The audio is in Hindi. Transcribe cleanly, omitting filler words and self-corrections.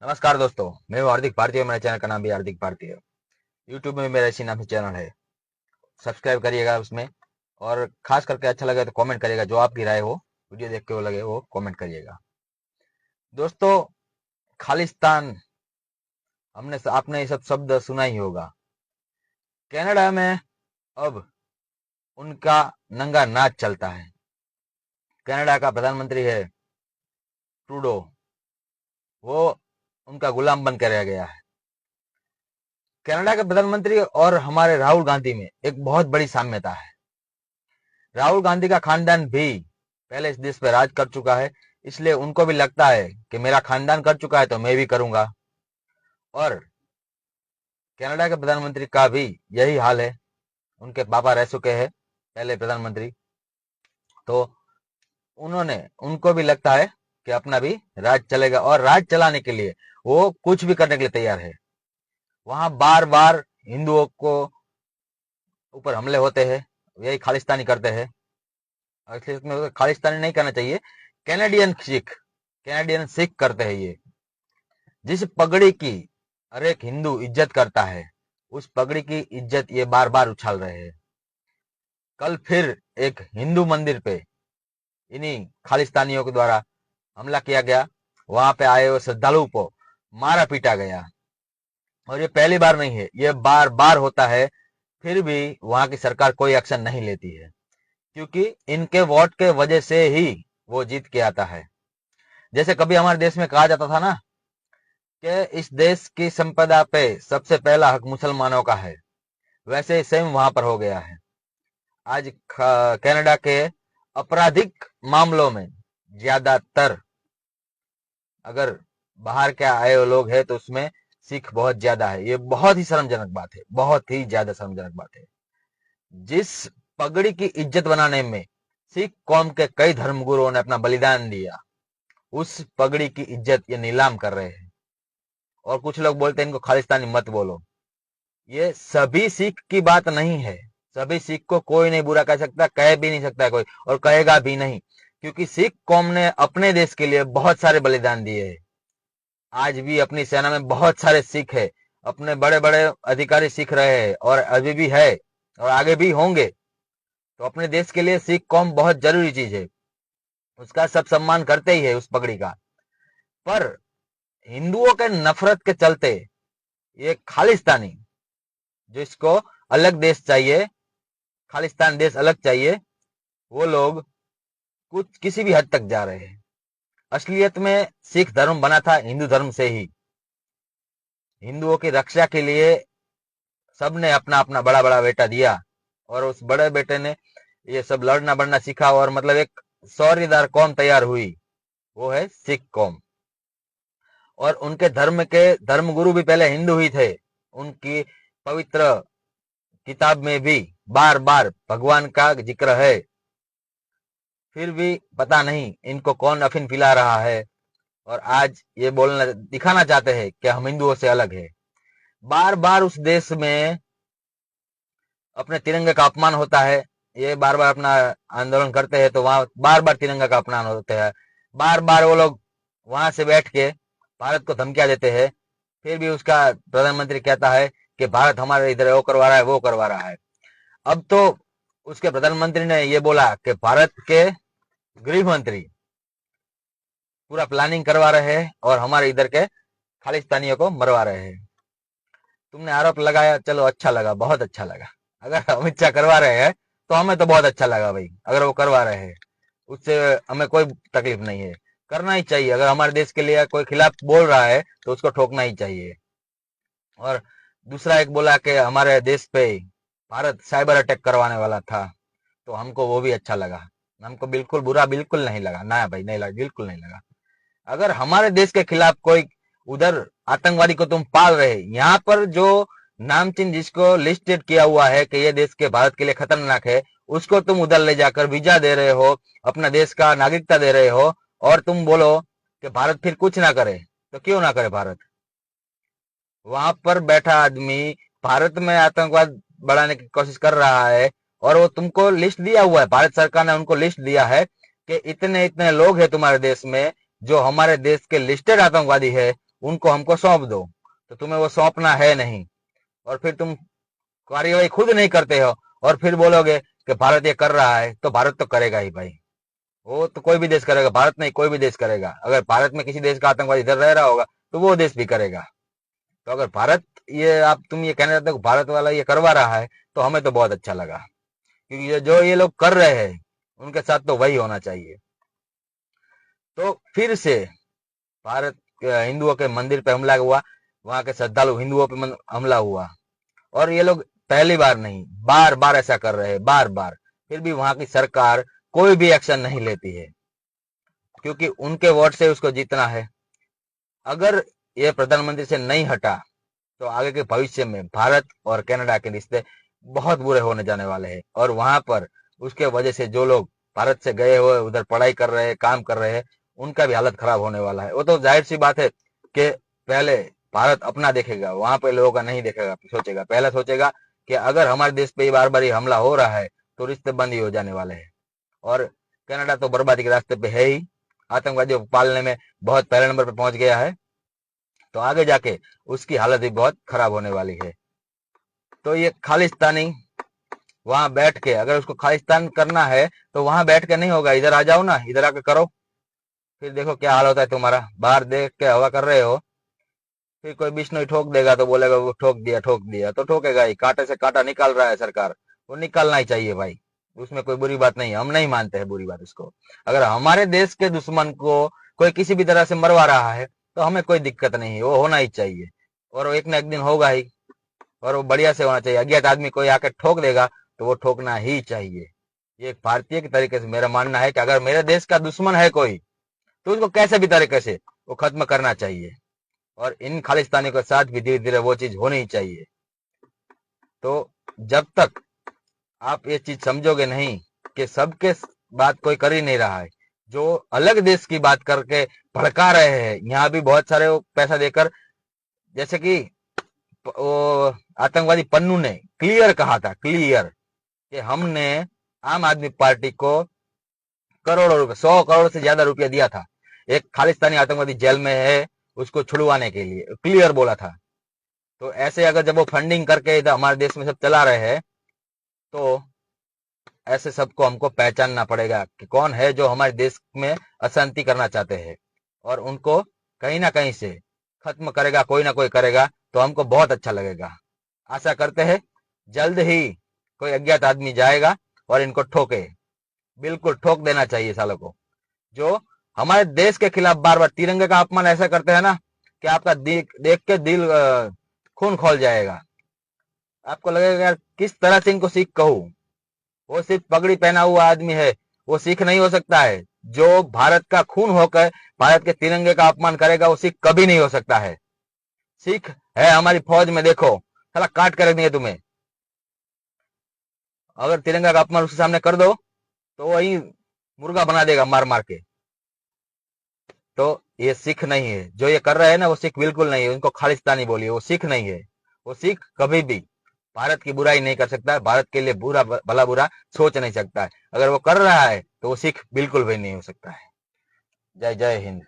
नमस्कार दोस्तों, मैं हूं हार्दिक भारतीय। मेरे चैनल का नाम भी हार्दिक भारतीय है। यूट्यूब में भी मेरा इसी नाम से चैनल है। सब्सक्राइब करिएगा उसमें, और खास करके अच्छा लगे तो कमेंट करिएगा। जो आपकी राय हो, वीडियो देख के वो लगे, वो कमेंट करिएगा। दोस्तों, खालिस्तान, आपने ये सब शब्द सुना ही होगा। कनाडा में अब उनका नंगा नाच चलता है। कनाडा का प्रधानमंत्री है ट्रूडो। वो उनका गुलाम बन कर रह गया है। कनाडा के प्रधानमंत्री और हमारे राहुल गांधी में एक बहुत बड़ी साम्यता है। राहुल गांधी का खानदान भी पहले इस देश पे राज कर चुका है, इसलिए उनको भी लगता है कि मेरा खानदान कर चुका है तो मैं भी करूंगा। और कनाडा के प्रधानमंत्री का भी यही हाल है। उनके पापा रह चुके हैं पहले प्रधानमंत्री, तो उनको भी लगता है कि अपना भी राज चलेगा, और राज चलाने के लिए वो कुछ भी करने के लिए तैयार है। वहां बार बार हिंदुओं को ऊपर हमले होते हैं, यही खालिस्तानी करते हैं। इसमें खालिस्तानी नहीं करना चाहिए, कैनेडियन सिख करते हैं ये। जिस पगड़ी की हर एक हिंदू इज्जत करता है, उस पगड़ी की इज्जत ये बार बार उछाल रहे हैं। कल फिर एक हिंदू मंदिर पे इन्हीं खालिस्तानियों के द्वारा हमला किया गया। वहां पे आए हुए श्रद्धालुओं को मारा पीटा गया। और ये पहली बार नहीं है, ये बार बार होता है। फिर भी वहां की सरकार कोई एक्शन नहीं लेती है, क्योंकि इनके वोट के वजह से ही वो जीत के आता है। जैसे कभी हमारे देश में कहा जाता था ना कि इस देश की संपदा पे सबसे पहला हक मुसलमानों का है, वैसे ही सेम वहां पर हो गया है। आज कनाडा के आपराधिक मामलों में ज्यादातर, अगर बाहर के आए हुए लोग हैं तो उसमें सिख बहुत ज्यादा है। ये बहुत ही शर्मजनक बात है, बहुत ही ज्यादा शर्मजनक बात है। जिस पगड़ी की इज्जत बनाने में सिख कौम के कई धर्मगुरुओं ने अपना बलिदान दिया, उस पगड़ी की इज्जत ये नीलाम कर रहे हैं। और कुछ लोग बोलते हैं इनको खालिस्तानी मत बोलो। ये सभी सिख की बात नहीं है। सभी सिख को कोई नहीं बुरा कह सकता, कह भी नहीं सकता कोई, और कहेगा भी नहीं, क्योंकि सिख कौम ने अपने देश के लिए बहुत सारे बलिदान दिए हैं। आज भी अपनी सेना में बहुत सारे सिख है, अपने बड़े बड़े अधिकारी सिख रहे हैं, और अभी भी है, और आगे भी होंगे। तो अपने देश के लिए सिख कौम बहुत जरूरी चीज है, उसका सब सम्मान करते ही है उस पगड़ी का। पर हिंदुओं के नफरत के चलते ये खालिस्तानी, जिसको अलग देश चाहिए, खालिस्तान देश अलग चाहिए, वो लोग कुछ किसी भी हद तक जा रहे हैं। असलियत में सिख धर्म बना था हिंदू धर्म से ही। हिंदुओं की रक्षा के लिए सबने अपना अपना बड़ा बड़ा बेटा दिया, और उस बड़े बेटे ने ये सब लड़ना बढ़ना सीखा, और मतलब एक शौर्यदार कौम तैयार हुई, वो है सिख कौम। और उनके धर्म के धर्मगुरु भी पहले हिंदू ही थे। उनकी पवित्र किताब में भी बार बार भगवान का जिक्र है। फिर भी पता नहीं इनको कौन अफीम पिला रहा है, और आज ये बोलना दिखाना चाहते हैं कि हम हिंदुओं से अलग है। बार बार उस देश में अपने तिरंगे का अपमान होता है। ये बार बार अपना आंदोलन करते हैं तो वहां बार बार तिरंगा का अपमान होता है। बार बार वो लोग वहां से बैठ के भारत को धमकियां देते हैं। फिर भी उसका प्रधानमंत्री कहता है कि भारत हमारे इधर वो करवा रहा है, वो करवा रहा है। अब तो उसके प्रधानमंत्री ने ये बोला कि भारत के गृह मंत्री पूरा प्लानिंग करवा रहे हैं और हमारे इधर के खालिस्तानियों को मरवा रहे हैं। तुमने आरोप लगाया, चलो अच्छा लगा, बहुत अच्छा लगा। अगर अमित शाह करवा रहे हैं तो हमें तो बहुत अच्छा लगा भाई। अगर वो करवा रहे हैं उससे हमें कोई तकलीफ नहीं है, करना ही चाहिए। अगर हमारे देश के लिए कोई खिलाफ बोल रहा है तो उसको ठोकना ही चाहिए। और दूसरा एक बोला कि हमारे देश पे भारत साइबर अटैक करवाने वाला था, तो हमको वो भी अच्छा लगा। हमको बिल्कुल बुरा बिल्कुल नहीं लगा ना भाई, नहीं लगा, बिल्कुल नहीं लगा। अगर हमारे देश के खिलाफ कोई उधर आतंकवादी को तुम पाल रहे, यहाँ पर जो नामचीन जिसको लिस्टेड किया हुआ है कि ये देश के भारत के लिए खतरनाक है, उसको तुम उधर ले जाकर वीजा दे रहे हो, अपना देश का नागरिकता दे रहे हो, और तुम बोलो कि भारत फिर कुछ ना करे। तो क्यों ना करे भारत? वहां पर बैठा आदमी भारत में आतंकवाद बढ़ाने की कोशिश कर रहा है, और वो तुमको लिस्ट दिया हुआ है, भारत सरकार ने उनको लिस्ट दिया है कि इतने इतने लोग हैं तुम्हारे देश में जो हमारे देश के लिस्टेड आतंकवादी है, उनको हमको सौंप दो, तो तुम्हें वो सौंपना है नहीं, और फिर तुम कार्यवाही खुद नहीं करते हो, और फिर बोलोगे कि भारत ये कर रहा है, तो भारत तो करेगा ही भाई। वो तो कोई भी देश करेगा, भारत नहीं कोई भी देश करेगा। अगर भारत में किसी देश का आतंकवादी इधर रह रहा होगा तो वो देश भी करेगा। तो अगर भारत, ये आप तुम ये कहना चाहते हो भारत वाला ये करवा रहा है, तो हमें तो बहुत अच्छा लगा, क्योंकि जो ये लोग कर रहे हैं उनके साथ तो वही होना चाहिए। तो फिर से भारत हिंदुओं के मंदिर पे हमला हुआ, वहां के श्रद्धालु हिंदुओं पे हमला हुआ, और ये लोग पहली बार नहीं बार बार ऐसा कर रहे हैं, बार बार। फिर भी वहां की सरकार कोई भी एक्शन नहीं लेती है, क्योंकि उनके वोट से उसको जीतना है। अगर ये प्रधानमंत्री से नहीं हटा तो आगे के भविष्य में भारत और कनाडा के रिश्ते बहुत बुरे होने जाने वाले हैं, और वहां पर उसके वजह से जो लोग भारत से गए हुए उधर पढ़ाई कर रहे हैं, काम कर रहे हैं, उनका भी हालत खराब होने वाला है। वो तो जाहिर सी बात है कि पहले भारत अपना देखेगा, वहां पे लोगों का नहीं देखेगा, सोचेगा, पहले सोचेगा कि अगर हमारे देश पे बार बार हमला हो रहा है तो रिश्ते बंद ही हो जाने वाले हैं। और कनाडा तो बर्बादी के रास्ते पे है ही, आतंकवादियों को पालने में बहुत पहले नंबर पे पहुंच गया है, तो आगे जाके उसकी हालत भी बहुत खराब होने वाली है। तो ये खालिस्तानी वहां बैठ के, अगर उसको खालिस्तान करना है तो वहां बैठ के नहीं होगा, इधर आ जाओ ना, इधर आके करो, फिर देखो क्या हाल होता है तुम्हारा। बाहर देख के हवा कर रहे हो, फिर कोई बिश्नोई ठोक देगा तो बोलेगा वो ठोक दिया तो ठोकेगा ही। कांटे से कांटा निकाल रहा है सरकार, वो निकालना ही चाहिए भाई, उसमें कोई बुरी बात नहीं है, हम नहीं मानते हैं बुरी बात इसको। अगर हमारे देश के दुश्मन को कोई किसी भी तरह से मरवा रहा है तो हमें कोई दिक्कत नहीं है, वो होना ही चाहिए, और वो एक ना एक दिन होगा ही, और वो बढ़िया से होना चाहिए। अज्ञात आदमी कोई आके ठोक देगा तो वो ठोकना ही चाहिए। ये एक भारतीय के तरीके से मेरा मानना है कि अगर मेरे देश का दुश्मन है कोई, तो उसको कैसे भी तरीके से वो खत्म करना चाहिए, और इन खालिस्तानियों के साथ भी धीरे धीरे वो चीज होनी ही चाहिए। तो जब तक आप ये चीज समझोगे नहीं कि सबके बात कोई कर ही नहीं रहा है, जो अलग देश की बात करके भड़का रहे हैं, यहाँ भी बहुत सारे पैसा देकर, जैसे कि वो आतंकवादी पन्नू ने क्लियर कहा था, क्लियर, कि हमने आम आदमी पार्टी को करोड़ों रुपए, 100 करोड़ से ज्यादा रुपया दिया था, एक खालिस्तानी आतंकवादी जेल में है उसको छुड़वाने के लिए, क्लियर बोला था। तो ऐसे अगर जब वो फंडिंग करके इधर हमारे देश में सब चला रहे हैं, तो ऐसे सबको हमको पहचानना पड़ेगा कि कौन है जो हमारे देश में अशांति करना चाहते हैं, और उनको कहीं ना कहीं से खत्म करेगा, कोई ना कोई करेगा, तो हमको बहुत अच्छा लगेगा। आशा करते हैं जल्द ही कोई अज्ञात आदमी जाएगा और इनको ठोके, बिल्कुल ठोक देना चाहिए सालों को, जो हमारे देश के खिलाफ बार बार तिरंगे का अपमान ऐसा करते हैं ना कि आपका देख के दिल खून खोल जाएगा। आपको लगेगा यार किस तरह से इनको सीख कहूं, वो सिर्फ पगड़ी पहना हुआ आदमी है, वो सिख नहीं हो सकता है। जो भारत का खून होकर भारत के तिरंगे का अपमान करेगा वो सिख कभी नहीं हो सकता है। सिख है हमारी फौज में, देखो साला काट कर रख देंगे तुम्हें, अगर तिरंगा का अपमान उसके सामने कर दो तो वही मुर्गा बना देगा मार मार के। तो ये सिख नहीं है, जो ये कर रहे हैं ना वो सिख बिल्कुल नहीं है, उनको खालिस्तानी बोलिए, वो सिख नहीं है। वो सिख कभी भी भारत की बुराई नहीं कर सकता है, भारत के लिए बुरा भला बुरा सोच नहीं सकता है। अगर वो कर रहा है तो वो सिख बिल्कुल भी नहीं हो सकता है। जय जय हिंद।